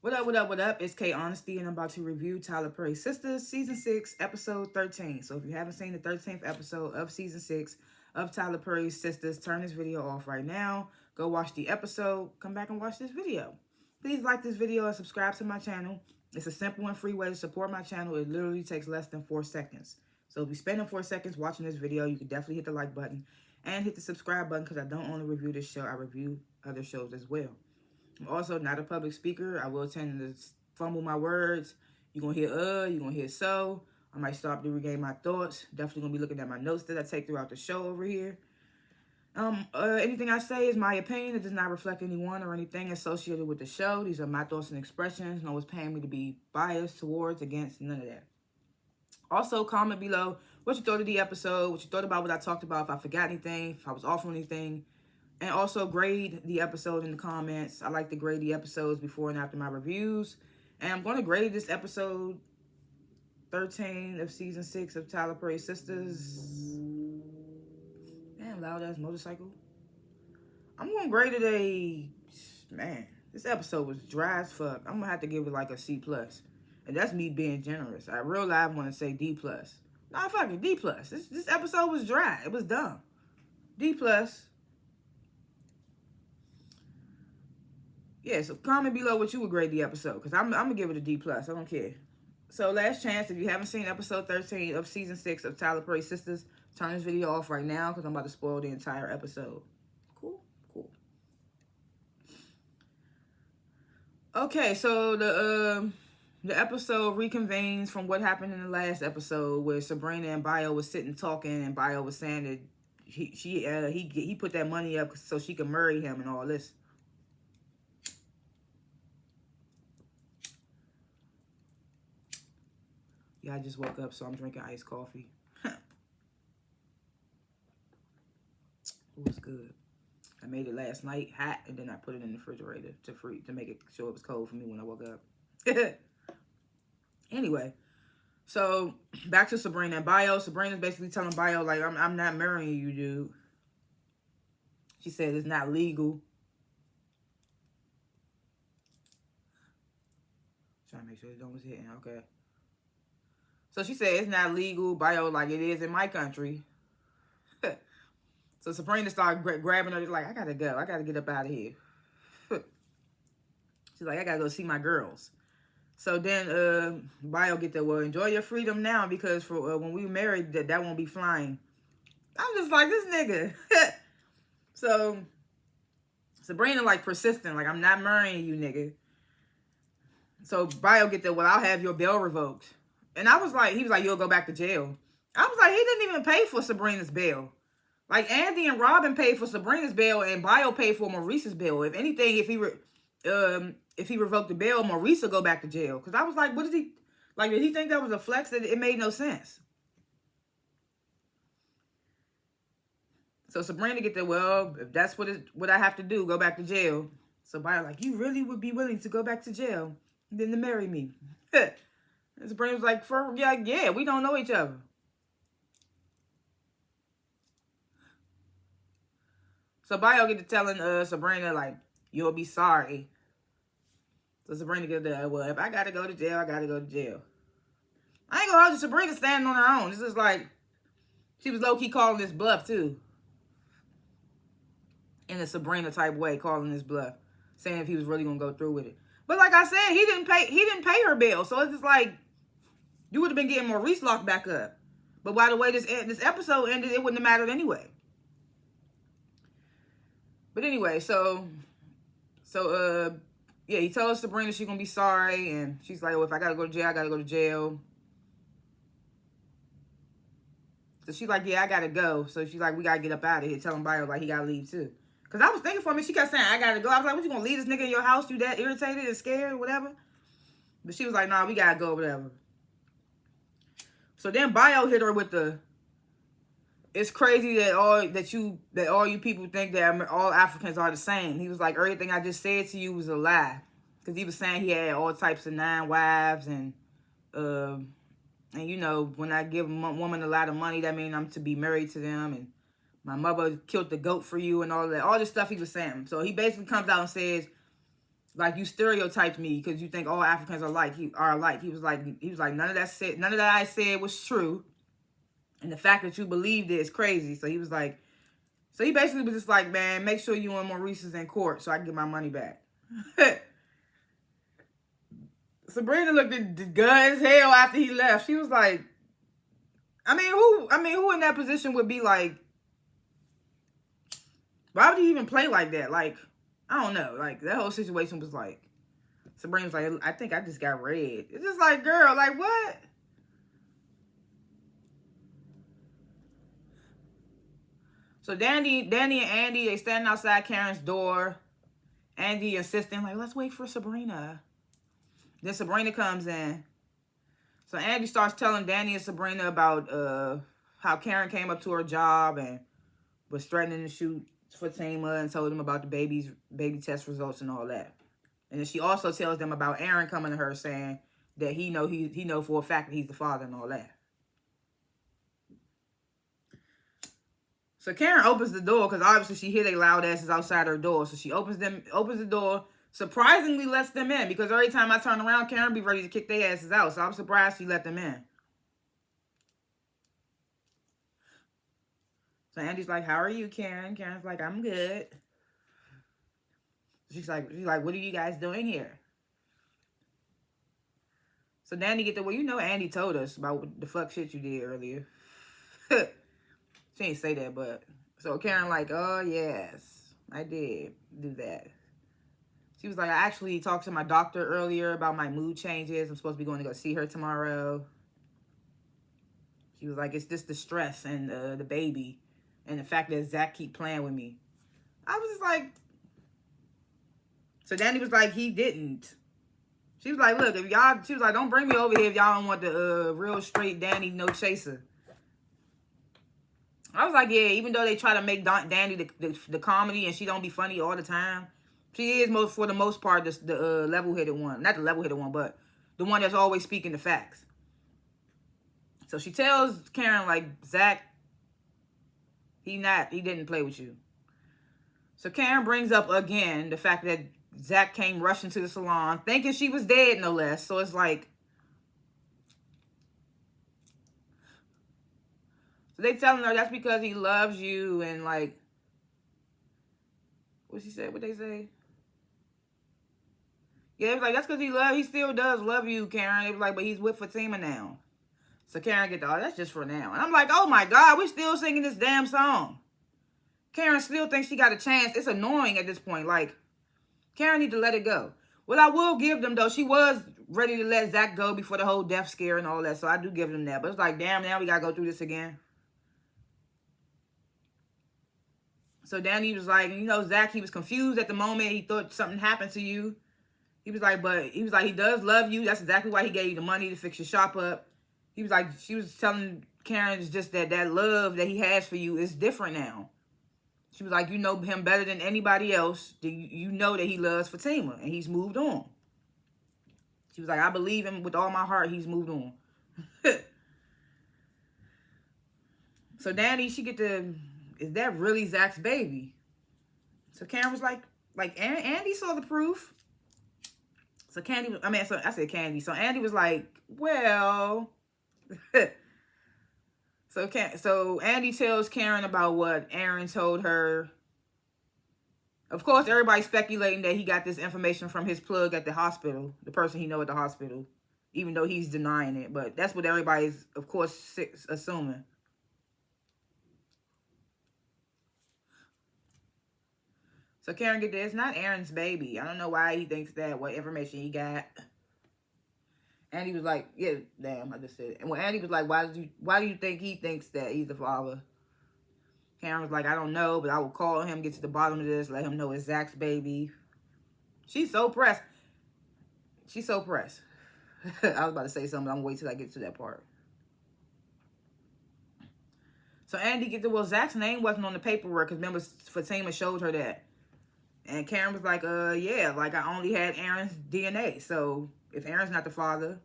What up, what up, what up? It's K.Honesty, and I'm about to review Tyler Perry's Sistas, Season 6, Episode 13. So if you haven't seen the 13th episode of Season 6 of Tyler Perry's Sistas, turn this video off right now. Go watch the episode. Come back and watch this video. Please like this video and subscribe to my channel. It's a simple and free way to support my channel. It literally takes less than 4 seconds. So if you're spending 4 seconds watching this video, you can definitely hit the like button and hit the subscribe button because I don't only review this show, I review other shows as well. I'm also not a public speaker. I will tend to fumble my words. You're going to hear you're going to hear so. I might stop to regain my thoughts. Definitely going to be looking at my notes that I take throughout the show over here. Anything I say is my opinion. It does not reflect anyone or anything associated with the show. These are my thoughts and expressions. No one's paying me to be biased towards, against, none of that. Also, comment below what you thought of the episode, what you thought about what I talked about, if I forgot anything, if I was off on anything. And also grade the episode in the comments. I like to grade the episodes before and after my reviews. And I'm going to grade this episode 13 of season 6 of Tyler Perry's Sistas. Damn, loud ass motorcycle. I'm going to grade it man, this episode was dry as fuck. I'm going to have to give it like a C+. And that's me being generous. I real life want to say D+. Nah, fuck it, D+. This episode was dry. It was dumb. D+. Yeah, so comment below what you would grade the episode, because I'm going to give it a D+. I don't care. So last chance, if you haven't seen episode 13 of season 6 of Tyler Perry's Sistas, turn this video off right now, because I'm about to spoil the entire episode. Cool? Cool. Okay, so the episode reconvenes from what happened in the last episode, where Sabrina and Bio was sitting talking, and Bio was saying that he put that money up so she could marry him and all this. Yeah, I just woke up, so I'm drinking iced coffee. It was good. I made it last night hot, and then I put it in the refrigerator to make it sure it was cold for me when I woke up. Anyway, so back to Sabrina and Bio. Sabrina's basically telling Bio, like, I'm not marrying you, dude. She said it's not legal. Trying to make sure the dome was hitting. Okay. So she said it's not legal. Bio like it is in my country. So Sabrina started grabbing her. Like, I gotta go. I gotta get up out of here. She's like, I gotta go see my girls. So then Bio get there. Well, enjoy your freedom now, because for when we married, that won't be flying. I'm just like, this nigga. So Sabrina like persistent. Like, I'm not marrying you, nigga. So Bio get there. Well, I'll have your bail revoked. And I was like, he was like, you'll go back to jail. I was like, he didn't even pay for Sabrina's bail. Like, Andy and Robin paid for Sabrina's bail, and Bio paid for Maurice's bail. If anything, if he revoked the bail, Maurice will go back to jail. Because I was like, what did he, like, did he think that was a flex? That it made no sense. So Sabrina get there, well, if that's what I have to do, go back to jail. So Bio like, you really would be willing to go back to jail than to marry me? And Sabrina was like, yeah, we don't know each other. So Bio get to telling Sabrina, like, you'll be sorry. So Sabrina get there, well, if I gotta go to jail, I gotta go to jail. I ain't gonna hold you, Sabrina standing on her own. This is like, she was low-key calling this bluff, too. In a Sabrina type way, calling this bluff. Saying if he was really gonna go through with it. But like I said, he didn't pay her bail. So it's just like, you would have been getting Maurice locked back up. But by the way this episode ended, it wouldn't have mattered anyway. But anyway, so yeah, he told Sabrina she's gonna be sorry, and she's like, well, if I gotta go to jail, I gotta go to jail. So she's like, yeah, I gotta go. So she's like, we gotta get up out of here. Telling Bio like he gotta leave too. Cause I was thinking for me, she kept saying, I gotta go. I was like, what, you gonna leave this nigga in your house? You that irritated and scared or whatever? But she was like, nah, we gotta go, whatever. So then Bio hit her with the, it's crazy that all you people think that all Africans are the same. He was like, everything I just said to you was a lie. Because he was saying he had all types of 9 wives, and you know, when I give a woman a lot of money, that means I'm to be married to them, and my mother killed the goat for you and all that. All this stuff he was saying. So he basically comes out and says, like you stereotyped me because you think all Africans are alike. He was like, none of that I said was true. And the fact that you believed it is crazy. So he was like, so he basically was just like, man, make sure you and Maurice's in court so I can get my money back. Sabrina looked at good as hell after he left. She was like, who in that position would be like, why would he even play like that? Like, I don't know. Like, that whole situation was like, Sabrina was like, I think I just got read. It's just like, girl, like, what? So Danny and Andy, they standing outside Karen's door. Andy insisting, like, let's wait for Sabrina. Then Sabrina comes in. So Andy starts telling Danny and Sabrina about how Karen came up to her job and was threatening to shoot Fatima and told them about the baby test results and all that. And then she also tells them about Aaron coming to her saying that he know for a fact that he's the father and all that. So Karen opens the door because obviously she hear they loud asses outside her door. So she opens the door, surprisingly lets them in because every time I turn around, Karen be ready to kick their asses out. So I'm surprised she let them in. So Andy's like, how are you, Karen? Karen's like, I'm good. She's like, what are you guys doing here? So Danny get the, well, you know Andy told us about the fuck shit you did earlier. She ain't say that, but so Karen like, oh yes, I did do that. She was like, I actually talked to my doctor earlier about my mood changes. I'm supposed to be going to go see her tomorrow. She was like, it's just the stress and the baby and the fact that Zach keep playing with me. I was just like, so Danny was like, he didn't. She was like, look, she was like, don't bring me over here if y'all don't want the real straight Danny, no chaser. I was like, yeah, even though they try to make Danny the comedy and she don't be funny all the time, she is for the most part the level-headed one. Not the level-headed one, but the one that's always speaking the facts. So she tells Karen, like, Zach, he didn't play with you. So Karen brings up again the fact that Zach came rushing to the salon thinking she was dead, no less. So it's like, so they telling her that's because he loves you and like, what she said, what they say? Yeah, it was like, that's because he still does love you, Karen. It was like, but he's with Fatima now. So Karen get the, oh, that's just for now. And I'm like, oh my God, we're still singing this damn song. Karen still thinks she got a chance. It's annoying at this point. Like, Karen need to let it go. What I will give them, though, she was ready to let Zach go before the whole death scare and all that. So I do give them that. But it's like, damn, now we got to go through this again. So Danny was like, you know, Zach, he was confused at the moment. He thought something happened to you. He was like, he does love you. That's exactly why he gave you the money to fix your shop up. He was like, she was telling Karen it's just that love that he has for you is different now. She was like, you know him better than anybody else. You know that he loves Fatima and he's moved on. She was like, I believe him with all my heart. He's moved on. So Danny, she get the, is that really Zach's baby? So Karen was like Andy saw the proof. So I said Candy. So Andy was like, well, so Andy tells Karen about what Aaron told her. Of course, everybody's speculating that he got this information from his plug at the hospital, the person he know at the hospital, even though he's denying it. But that's what everybody's, of course, assuming. So Karen get there. It's not Aaron's baby. I don't know why he thinks that, what information he got. Andy was like, yeah, damn, I just said it. And when Andy was like, why do you think he thinks that he's the father? Karen was like, I don't know, but I will call him, get to the bottom of this, let him know it's Zach's baby. She's so pressed. She's so pressed. I was about to say something. I'm going to wait till I get to that part. So Andy gets to, well, Zach's name wasn't on the paperwork because remember Fatima showed her that. And Karen was like, yeah, like I only had Aaron's DNA. So if Aaron's not the father.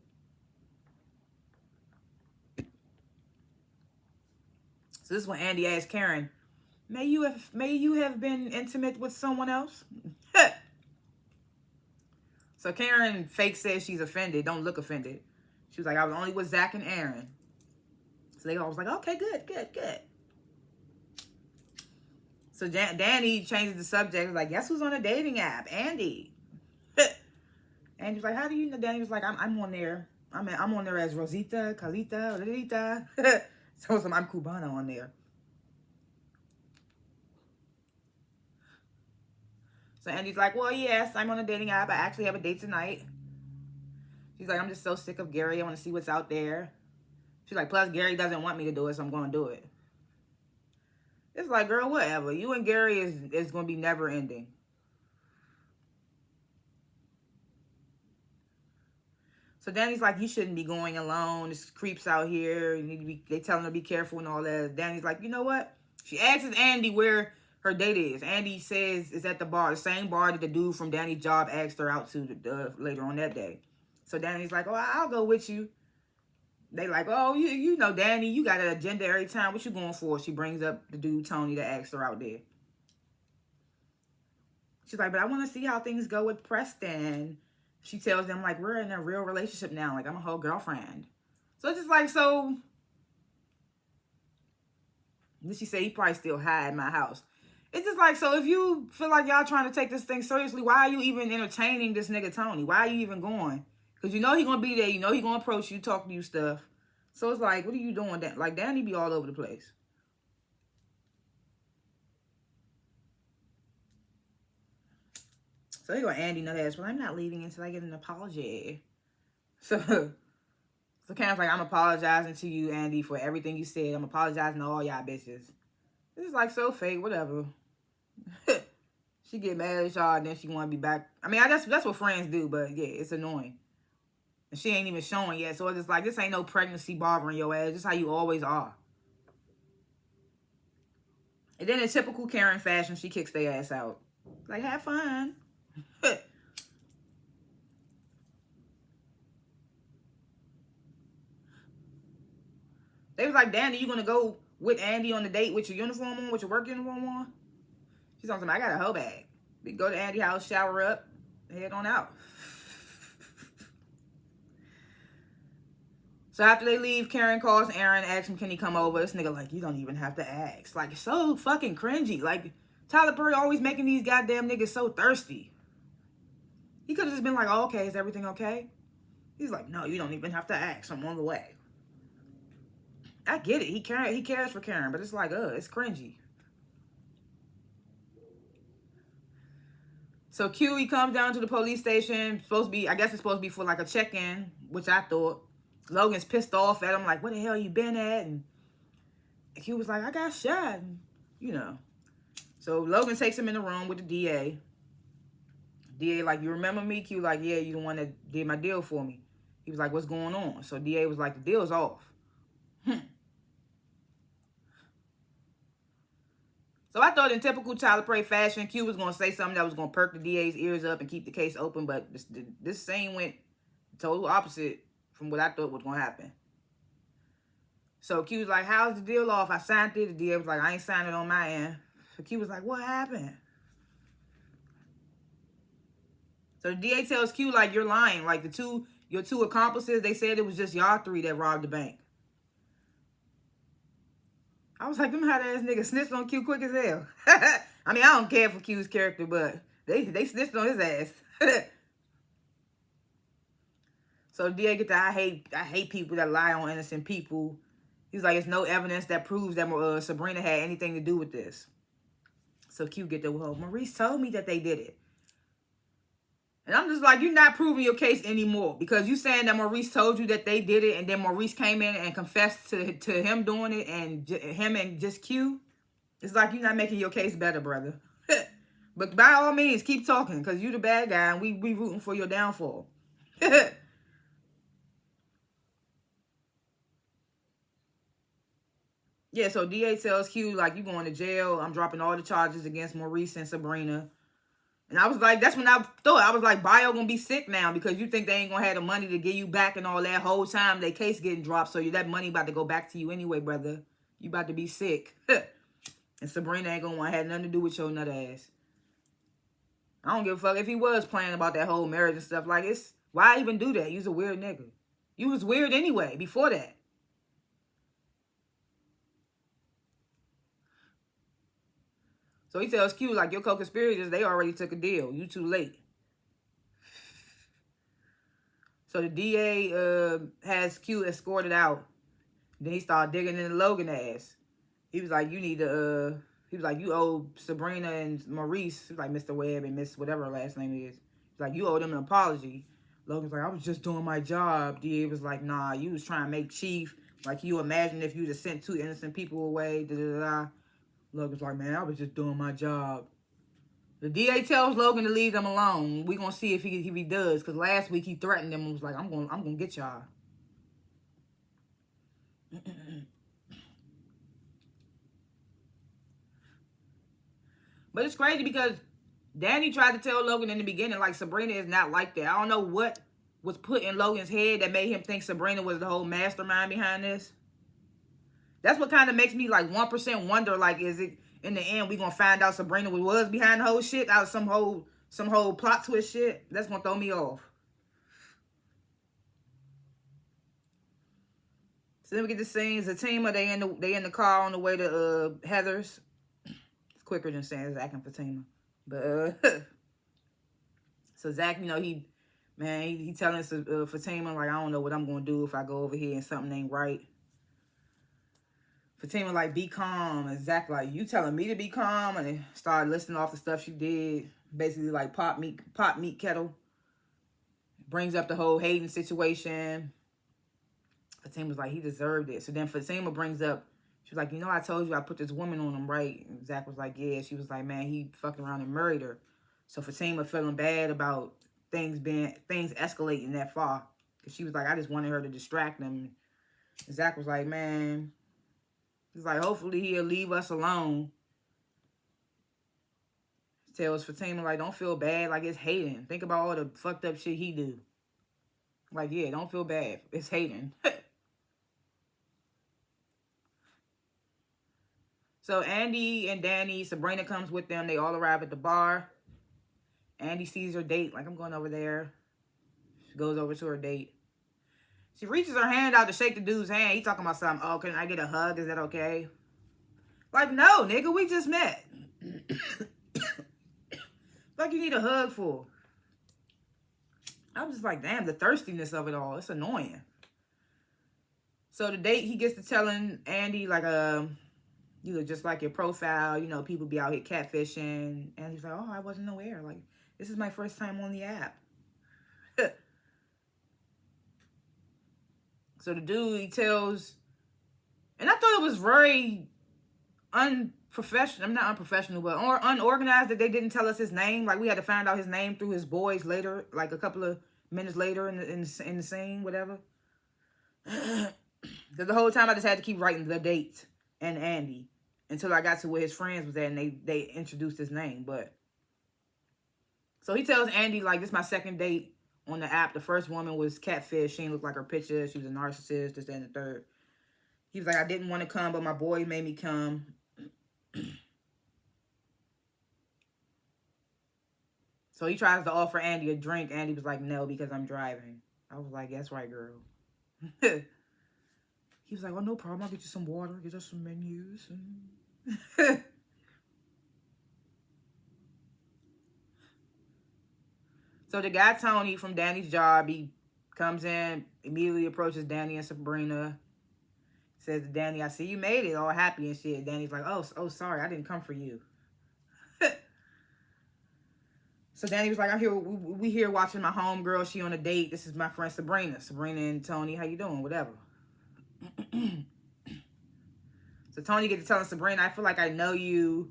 So this is when Andy asked Karen, may you have been intimate with someone else? So Karen fake says she's offended. Don't look offended. She was like, I was only with Zach and Aaron. So they all was like, okay, good, good, good. So Danny changes the subject. Like, guess who's on a dating app? Andy. And he's like, how do you know? Danny was like, I'm on there. I'm on there as Rosita, Calita, Lolita. So I'm Cubana on there. So Andy's like, well, yes, I'm on a dating app. I actually have a date tonight. She's like, I'm just so sick of Gary. I want to see what's out there. She's like, plus Gary doesn't want me to do it, so I'm going to do it. It's like, girl, whatever. You and Gary is going to be never ending. So Danny's like, you shouldn't be going alone. There's creeps out here. You need to be. They tell him to be careful and all that. Danny's like, you know what? She asks Andy where her date is. Andy says it's at the bar, the same bar that the dude from Danny's job asked her out to later on that day. So Danny's like, oh, I'll go with you. They like, oh, you know, Danny, you got an agenda every time. What you going for? She brings up the dude, Tony, that asked her out there. She's like, but I want to see how things go with Preston. She tells them, like, we're in a real relationship now. Like, I'm a whole girlfriend. So it's just like, so. Then she said, he probably still high at my house. It's just like, so if you feel like y'all trying to take this thing seriously, why are you even entertaining this nigga Tony? Why are you even going? Because you know he going to be there. You know he going to approach you, talk to you stuff. So it's like, what are you doing? Like, Danny be all over the place. So they go, Andy, no, that's, well, I'm not leaving until I get an apology. So Karen's like, I'm apologizing to you, Andy, for everything you said. I'm apologizing to all y'all bitches. This is like so fake, whatever. She get mad at y'all and then she want to be back. I mean, that's what friends do, but yeah, it's annoying. And she ain't even showing yet. So it's just like, this ain't no pregnancy bothering your ass. Just how you always are. And then in typical Karen fashion, she kicks their ass out. Like, have fun. They was like, Danny, you gonna go with Andy on the date with your uniform on, with your work uniform on? She's on something, I got a hoe bag. We go to Andy's house, shower up, head on out. So after they leave, Karen calls Aaron, asks him, can he come over? This nigga like, you don't even have to ask. Like, so fucking cringy. Like, Tyler Perry always making these goddamn niggas so thirsty. He could have just been like, oh, okay, is everything okay? He's like, no, you don't even have to ask. I'm on the way. I get it. He cares for Karen, but it's like, it's cringy. So Q, he comes down to the police station. Supposed to be, I guess it's supposed to be for like a check-in, which I thought. Logan's pissed off at him, like, where the hell you been at? And Q was like, I got shot. And, you know. So Logan takes him in the room with the DA. DA like, you remember me? Q like, yeah, you the one that did my deal for me. He was like, what's going on? So DA was like, the deal's off. So I thought in typical Tyler Perry fashion, Q was going to say something that was going to perk the DA's ears up and keep the case open. But this scene went total opposite from what I thought was going to happen. So Q was like, how's the deal off? I signed it. The DA was like, I ain't signed it on my end. So Q was like, what happened? So the DA tells Q, like, you're lying. Like, your two accomplices, they said it was just y'all three that robbed the bank. I was like, them hot ass niggas snitched on Q quick as hell. I mean, I don't care for Q's character, but they snitched on his ass. So the DA get that I hate people that lie on innocent people. He's like, it's no evidence that proves that Sabrina had anything to do with this. So Q get the, well, Maurice told me that they did it. And I'm just like, you're not proving your case anymore. Because you saying that Maurice told you that they did it. And then Maurice came in and confessed to him doing it. And him and just Q. It's like you're not making your case better, brother. But by all means, keep talking. Because you the bad guy. And we rooting for your downfall. Yeah, so DA tells Q, like, you going to jail. I'm dropping all the charges against Maurice and Sabrina. And I was like, that's when I thought. I was like, Bio gonna be sick now because you think they ain't gonna have the money to give you back and all that whole time their case getting dropped. So that money about to go back to you anyway, brother. You about to be sick. And Sabrina ain't gonna want to have nothing to do with your nut ass. I don't give a fuck if he was playing about that whole marriage and stuff. Like, it's, why even do that? You's a weird nigga. You was weird anyway before that. So he tells Q, like, your co-conspirators, they already took a deal. You too late. So the DA has Q escorted out. Then he started digging into Logan ass. He was like, you need to, he was like, you owe Sabrina and Maurice, like Mr. Webb and Miss whatever her last name is. He's like, you owe them an apology. Logan's like, I was just doing my job. DA was like, nah, you was trying to make Chief. Like, you imagine if you just sent 2 innocent people away. Da, da, da, da. Logan's like, man, I was just doing my job. The DA tells Logan to leave them alone. We gonna see if he does. Cause last week he threatened them and was like, I'm gonna get y'all. But it's crazy because Danny tried to tell Logan in the beginning, like, Sabrina is not like that. I don't know what was put in Logan's head that made him think Sabrina was the whole mastermind behind this. That's what kind of makes me, like, 1% wonder, like, is it, in the end, we gonna find out Sabrina was behind the whole shit, out of some whole plot twist shit? That's gonna throw me off. So then we get the scenes. Fatima, they in the car on the way to Heather's. It's quicker than saying Zach and Fatima. But so Zach, you know, he telling Fatima, like, I don't know what I'm gonna do if I go over here and something ain't right. Fatima like, be calm, and Zach like, you telling me to be calm? And they started listing off the stuff she did, basically like pop meat kettle. Brings up the whole Hayden situation. Fatima's like, he deserved it. So then Fatima brings up, she was like, you know, I told you I put this woman on him, right? And Zach was like, yeah. She was like, man, he fucking around and married her. So Fatima feeling bad about things escalating that far. Because she was like, I just wanted her to distract him. And Zach was like, man, he's like, hopefully he'll leave us alone. Tells Fatima, like, don't feel bad. Like, it's Hayden. Think about all the fucked up shit he do. Like, yeah, don't feel bad. It's Hayden. So Andy and Danny, Sabrina comes with them. They all arrive at the bar. Andy sees her date. Like, I'm going over there. She goes over to her date. She reaches her hand out to shake the dude's hand. He talking about something. Oh, can I get a hug? Is that okay? Like, no, nigga, we just met. Like, you need a hug for. I'm just like, damn, the thirstiness of it all. It's annoying. So the date, he gets to telling Andy, like, you look just like your profile. You know, people be out here catfishing. And he's like, oh, I wasn't aware. Like, this is my first time on the app. So the dude, he tells, and I thought it was very unprofessional. I'm not unprofessional, but unorganized that they didn't tell us his name. Like, we had to find out his name through his boys later, like a couple of minutes later in the scene, whatever. Because the whole time I just had to keep writing the date and Andy until I got to where his friends was at and they introduced his name. But so he tells Andy, like, this is my second date on the app. The first woman was catfish. She didn't look like her picture. She was a narcissist, this, that, and the third. He was like, I didn't want to come, but my boy made me come. So he tries to offer Andy a drink. Andy was like, no, because I'm driving. I was like, that's right, girl. He was like, oh, no problem. I'll get you some water. Get us some menus. So the guy, Tony, from Danny's job, he comes in, immediately approaches Danny and Sabrina. Says to Danny, I see you made it, all happy and shit. Danny's like, oh, sorry, I didn't come for you. So Danny was like, I'm here, we here watching my homegirl. She on a date. This is my friend Sabrina. Sabrina and Tony, how you doing? Whatever. So Tony gets to telling Sabrina, I feel like I know you.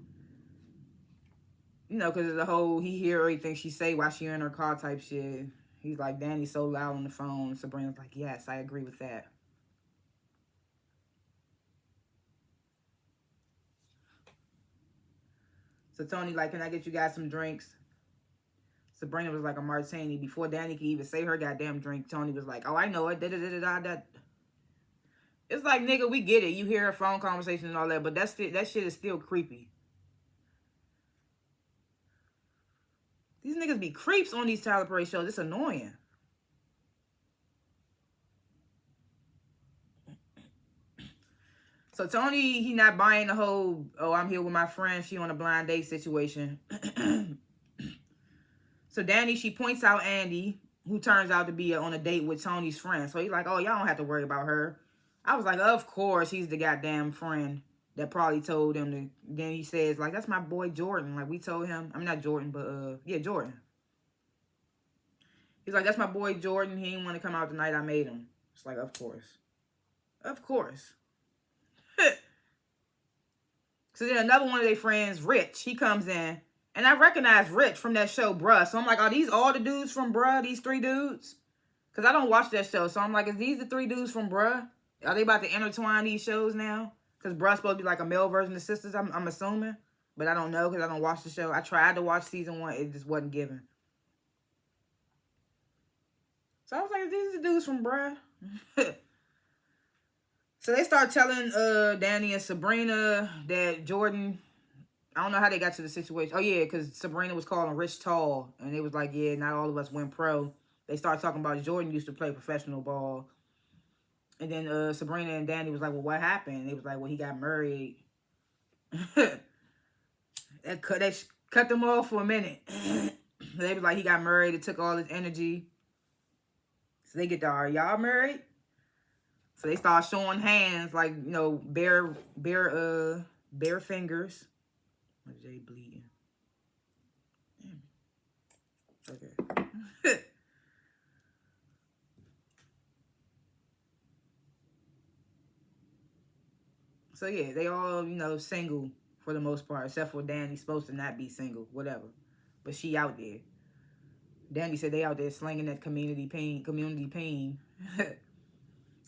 You know, because of the whole, he hear everything she say while she in her car type shit. He's like, Danny's so loud on the phone. Sabrina's like, yes, I agree with that. So Tony like, can I get you guys some drinks? Sabrina was like, a martini. Before Danny could even say her goddamn drink, Tony was like, oh, I know it. Da-da-da-da-da. It's like, nigga, we get it. You hear a phone conversation and all that, but that shit is still creepy. These niggas be creeps on these Tyler Perry shows. It's annoying. So Tony, he not buying the whole, oh, I'm here with my friend, she on a blind date situation. So Danny, she points out Andy, who turns out to be on a date with Tony's friend. So he's like, oh, y'all don't have to worry about her. I was like, of course, he's the goddamn friend that probably told him to. Then he says, like, that's my boy Jordan. Like, we told him. I'm not Jordan, but, yeah, Jordan. He's like, that's my boy Jordan. He didn't want to come out the night I made him. It's like, of course. Of course. So then another one of their friends, Rich, he comes in. And I recognize Rich from that show, Bruh. So I'm like, are these all the dudes from Bruh? These 3 dudes? Because I don't watch that show. So I'm like, is these the 3 dudes from Bruh? Are they about to intertwine these shows now? Because Bruh's supposed to be like a male version of Sistas, I'm assuming. But I don't know because I don't watch the show. I tried to watch season 1. It just wasn't given. So I was like, these are the dudes from Bruh. So they start telling Danny and Sabrina that Jordan, I don't know how they got to the situation. Oh, yeah, because Sabrina was calling Rich tall. And it was like, yeah, not all of us went pro. They started talking about Jordan used to play professional ball. And then Sabrina and Danny was like, well, what happened? They was like, well, he got married. They cut them off for a minute. They was like, he got married. It took all his energy. So they get to, are y'all married? So they start showing hands, like, you know, bare fingers. My J bleeding. Okay. So yeah, they all, you know, single for the most part, except for Danny's supposed to not be single, whatever. But she out there. Danny said they out there slinging that community pain.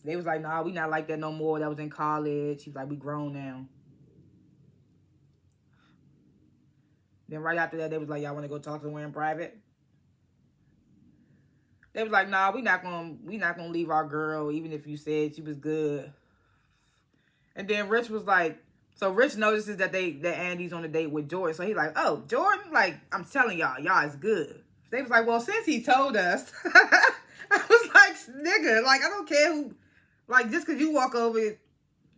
They was like, nah, we not like that no more. That was in college. He's like, we grown now. Then right after that, they was like, y'all want to go talk to her in private? They was like, nah, we not gonna leave our girl, even if you said she was good. And then Rich was like, so Rich notices that Andy's on a date with Jordan. So he's like, oh, Jordan, like, I'm telling y'all is good. They was like, well, since he told us, I was like, nigga, like, I don't care who, like, just because you walk over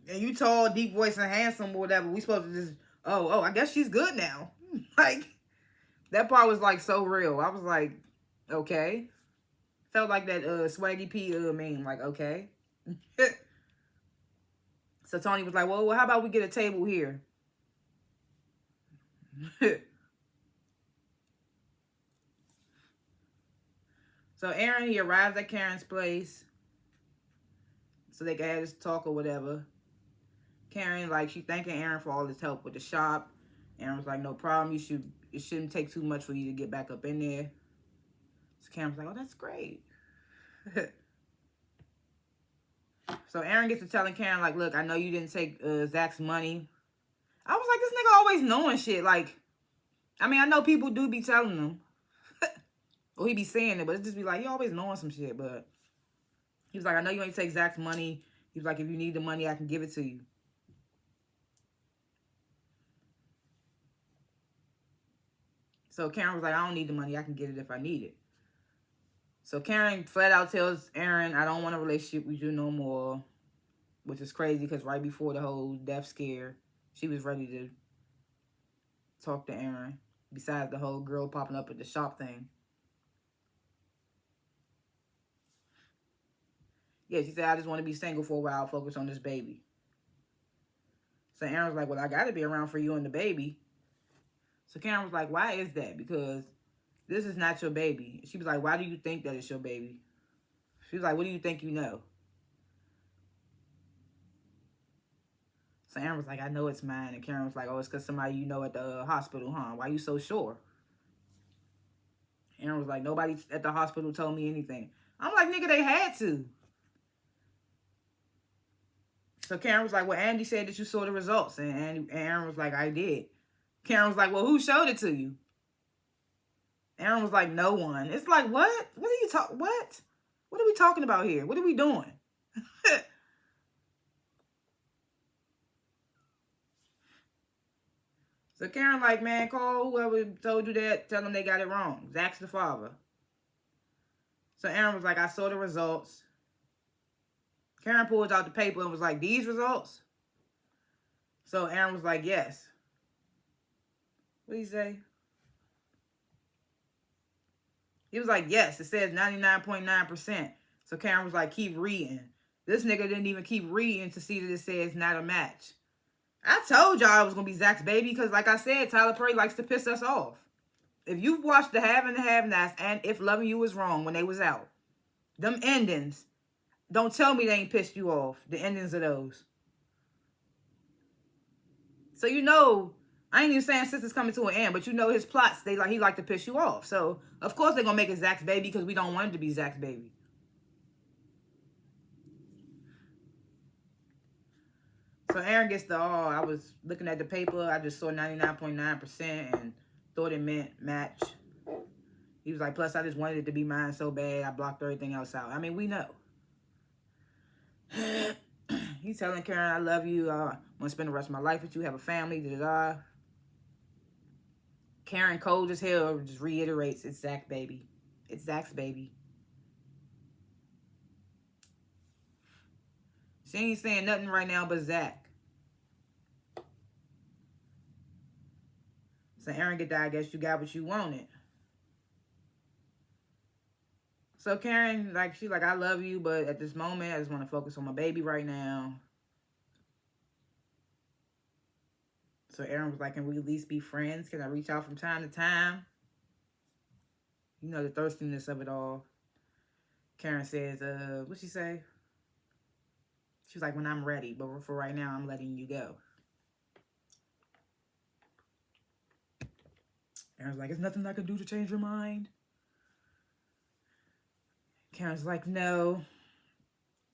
and you tall, deep voice, and handsome or whatever, we supposed to just, oh, I guess she's good now. Like, that part was, like, so real. I was like, okay. Felt like that Swaggy P meme, like, okay. So Tony was like, well, how about we get a table here? So Aaron, he arrives at Karen's place so they can have this talk or whatever. Karen, like, she thanking Aaron for all his help with the shop. Aaron was like, no problem. It shouldn't take too much for you to get back up in there. So Karen was like, oh, that's great. So Aaron gets to telling Karen, like, look, I know you didn't take Zach's money. I was like, this nigga always knowing shit. Like, I mean, I know people do be telling him. Or he be saying it, but it just be like, he always knowing some shit. But he was like, I know you ain't take Zach's money. He was like, if you need the money, I can give it to you. So Karen was like, I don't need the money. I can get it if I need it. So Karen flat out tells Aaron, I don't want a relationship with you no more. Which is crazy because right before the whole death scare, she was ready to talk to Aaron. Besides the whole girl popping up at the shop thing. Yeah, she said, I just want to be single for a while, focus on this baby. So Aaron was like, well, I got to be around for you and the baby. So Karen was like, why is that? Because this is not your baby. She was like, why do you think that it's your baby? She was like, what do you think you know? So Aaron was like, I know it's mine. And Karen was like, oh, it's because somebody you know at the hospital, huh? Why you so sure? Aaron was like, nobody at the hospital told me anything. I'm like, nigga, they had to. So Karen was like, well, Andy said that you saw the results. And Aaron was like, I did. Karen was like, well, who showed it to you? Aaron was like, no one. It's like, what? What are you talking? What? What are we talking about here? What are we doing? So Karen like, man, call whoever told you that, tell them they got it wrong. Zach's the father. So Aaron was like, I saw the results. Karen pulled out the paper and was like, these results? So Aaron was like, yes. What did he say? He was like, yes, it says 99.9%. So Karen was like, keep reading. This nigga didn't even keep reading to see that it says not a match. I told y'all it was going to be Zach's baby because, like I said, Tyler Perry likes to piss us off. If you've watched The Have and the Have-Nots and If Loving You Was Wrong when they was out, them endings, don't tell me they ain't pissed you off, the endings of those. So you know, I ain't even saying Sistas coming to an end, but you know his plots, he like to piss you off. So, of course they're going to make it Zach's baby because we don't want it to be Zach's baby. So Aaron gets the, I was looking at the paper, I just saw 99.9% and thought it meant match. He was like, plus I just wanted it to be mine so bad, I blocked everything else out. I mean, we know. He's telling Karen, I love you, I want to spend the rest of my life with you, have a family, da-da-da. Karen, cold as hell, just reiterates, it's Zach, baby. It's Zach's baby. She ain't saying nothing right now but Zach. So Aaron get that, I guess you got what you wanted. So Karen, she's like, I love you, but at this moment, I just want to focus on my baby right now. So Aaron was like, can we at least be friends? Can I reach out from time to time? You know, the thirstiness of it all. Karen says, what'd she say? She was like, when I'm ready, but for right now, I'm letting you go. Aaron's like, there's nothing I can do to change your mind. Karen's like, no.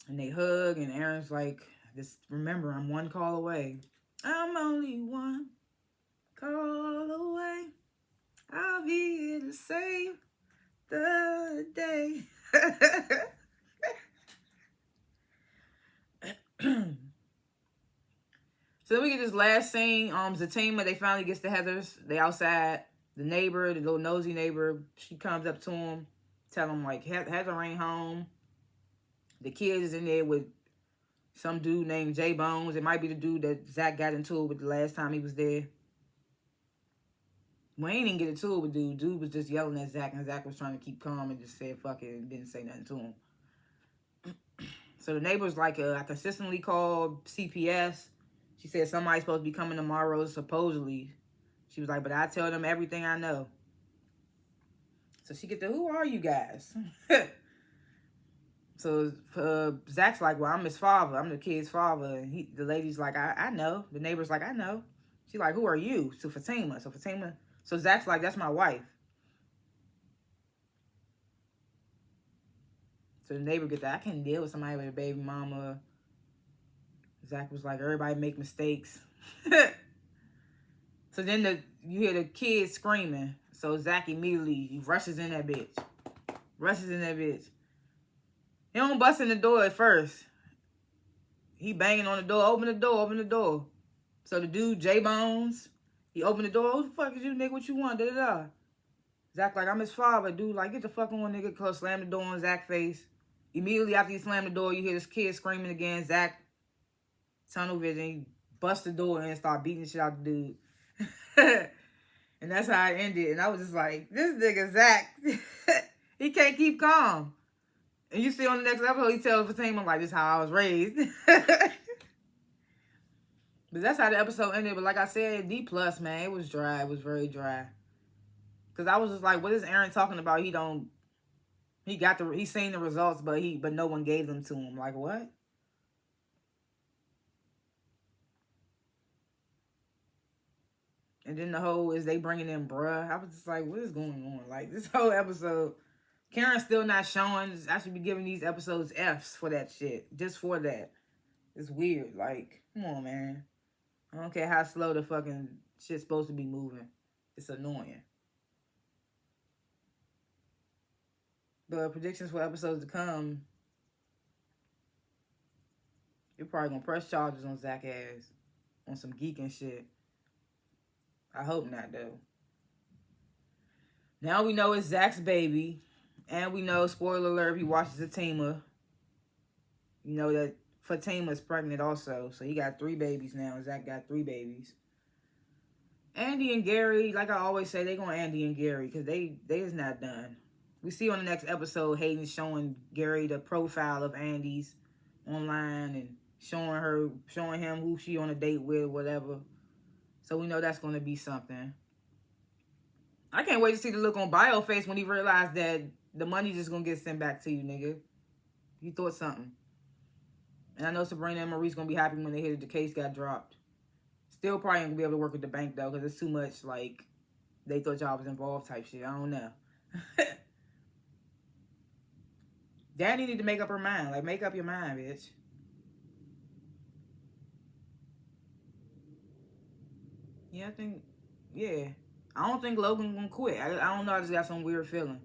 And they hug, and Aaron's like, just remember, I'm one call away. I'm only one call away. I'll be here to save the day. So then we get this last scene. Zatima, they finally gets to Heather's. They outside. The neighbor, the little nosy neighbor, she comes up to him, tell him, like, Heather ain't home. The kid is in there with some dude named J Bones. It might be the dude that Zach got into it with the last time he was there. Wayne didn't get into it with dude. Dude was just yelling at Zach, and Zach was trying to keep calm and just said fuck it and didn't say nothing to him. So the neighbor's like, I consistently called CPS. She said somebody's supposed to be coming tomorrow, supposedly. She was like, but I tell them everything I know. So she get the, who are you guys? So Zach's like, well, I'm his father. I'm the kid's father. And the lady's like, I know. The neighbor's like, I know. She's like, who are you? To Fatima. So Zach's like, that's my wife. So the neighbor gets that. I can't deal with somebody with a baby mama. Zach was like, everybody make mistakes. So then you hear the kid screaming. So Zach immediately rushes in that bitch. He don't bust in the door at first. He banging on the door. Open the door. So the dude, J Bones, he opened the door. Who the fuck is you, nigga? What you want? Da-da-da. Zach like, I'm his father. Dude like, get the fuck on, nigga. Close, slam the door on Zach's face. Immediately after he slammed the door, you hear this kid screaming again. Zach, tunnel vision, he bust the door and start beating the shit out the dude. And that's how it ended. And I was just like, this nigga Zach, he can't keep calm. And you see on the next episode, he tells Fatima, like, this is how I was raised. But that's how the episode ended. But like I said, D+, man, it was dry. It was very dry. Because I was just like, what is Aaron talking about? He's seen the results, but no one gave them to him. Like, what? And then the whole, is they bringing in bruh? I was just like, what is going on? Like, this whole episode, Karen's still not showing. I should be giving these episodes Fs for that shit. Just for that. It's weird. Like, come on, man. I don't care how slow the fucking shit's supposed to be moving. It's annoying. But predictions for episodes to come, you're probably gonna press charges on Zach ass on some geeking shit. I hope not, though. Now we know it's Zach's baby. And we know, spoiler alert, he watches Fatima. You know that Fatima's pregnant also. So he got 3 babies now. Zach got 3 babies. Andy and Gary, like I always say, they going Andy and Gary because they is not done. We see on the next episode, Hayden showing Gary the profile of Andy's online and showing him who she on a date with, whatever. So we know that's going to be something. I can't wait to see the look on Bio's face when he realized that the money just going to get sent back to you, nigga. You thought something. And I know Sabrina and Maurice going to be happy when they hear that the case got dropped. Still probably ain't going to be able to work at the bank, though, because it's too much, like, they thought y'all was involved type shit. I don't know. Daddy need to make up her mind. Like, make up your mind, bitch. Yeah, I don't think Logan gonna quit. I don't know. I just got some weird feeling.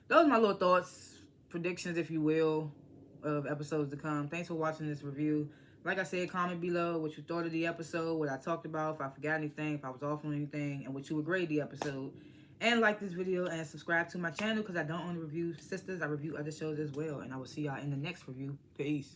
Those are my little thoughts, predictions, if you will, of episodes to come. Thanks for watching this review. Like I said, comment below what you thought of the episode, what I talked about, if I forgot anything, if I was off on anything, and what you would grade the episode. And like this video and subscribe to my channel because I don't only review Sistas, I review other shows as well. And I will see y'all in the next review. Peace.